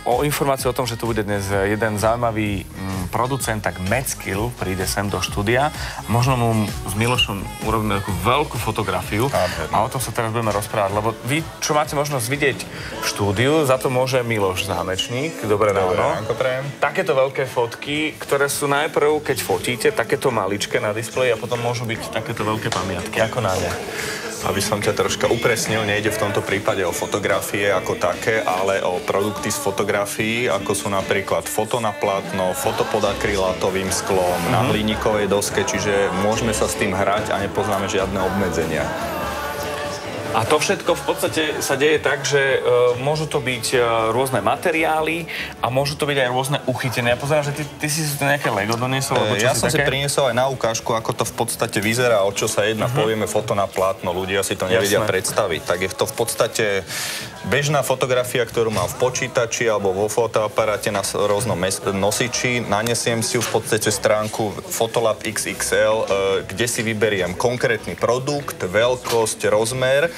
O informáciu o tom, že tu bude dnes jeden zaujímavý producent, tak Metzkill príde sem do štúdia. Možno mu s Milošom urobíme takú veľkú fotografiu a o tom sa teraz budeme rozprávať, lebo vy, čo máte možnosť vidieť v štúdiu, za to môže Miloš Zámečník. Dobré ráno. Takéto veľké fotky, ktoré sú najprv, keď fotíte, takéto maličké na displeji a potom môžu byť takéto veľké pamiatky. Ako na ne? Aby som ťa troška upresnil, nejde v tomto prípade o fotografie ako také, ale o produkty z fotografií, ako sú napríklad foto na plátno, foto pod akrylátovým sklom, na hliníkovej doske, čiže môžeme sa s tým hrať a nepoznáme žiadne obmedzenia. A to všetko v podstate sa deje tak, že môžu to byť rôzne materiály a môžu to byť aj rôzne uchytené. Ja pozerám, že ty si to nejaké Lego doniesol, alebo čo ja si som také? si priniesol aj na ukážku, ako to v podstate vyzerá, o čo sa jedná. Povieme foto na plátno, ľudia si to nevedia predstaviť. Tak je to v podstate bežná fotografia, ktorú mám v počítači alebo vo fotoaparáte na rôznom nosiči. Nanesiem si ju v podstate stránku Photolab XXL, kde si vyberiem konkrétny produkt, veľkosť, rozmer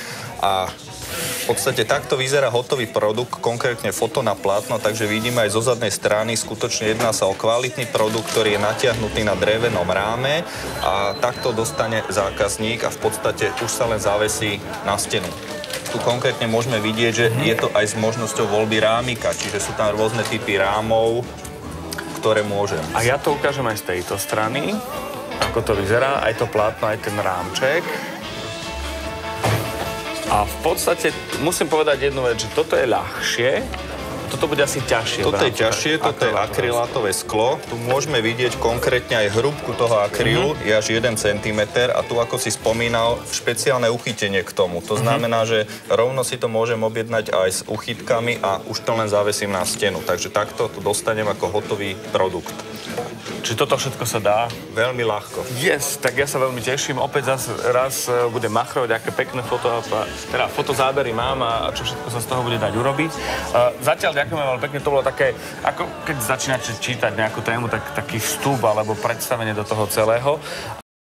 a v podstate takto vyzerá hotový produkt, konkrétne foto na plátno, takže vidíme aj zo zadnej strany, skutočne jedná sa o kvalitný produkt, ktorý je natiahnutý na drevenom ráme a takto dostane zákazník a v podstate už sa len zavesí na stenu. Tu konkrétne môžeme vidieť, že je to aj s možnosťou voľby rámika, čiže sú tam rôzne typy rámov, ktoré môžem. A ja to ukážem aj z tejto strany, ako to vyzerá, aj to plátno, aj ten rámček. A v podstate musím povedať jednu vec, že toto je ľahšie, toto bude asi ťažšie. Toto je ťažšie, toto je akrylátové sklo. Tu môžeme vidieť konkrétne aj hrúbku toho akrylu, je až 1 cm a tu, ako si spomínal, špeciálne uchytenie k tomu. To znamená, že rovno si to môžem objednať aj s uchytkami a už to len zavesím na stenu. Takže takto to dostanem ako hotový produkt. Či toto všetko sa dá? Veľmi ľahko. Yes, tak ja sa veľmi teším. Opäť raz budem machrovať, aké pekné fotozábery mám a čo všetko sa z toho bude dať urobiť. Zatiaľ ďakujeme veľmi pekne, to bolo také, ako keď začínate čítať nejakú tému, tak taký vstup alebo predstavenie do toho celého.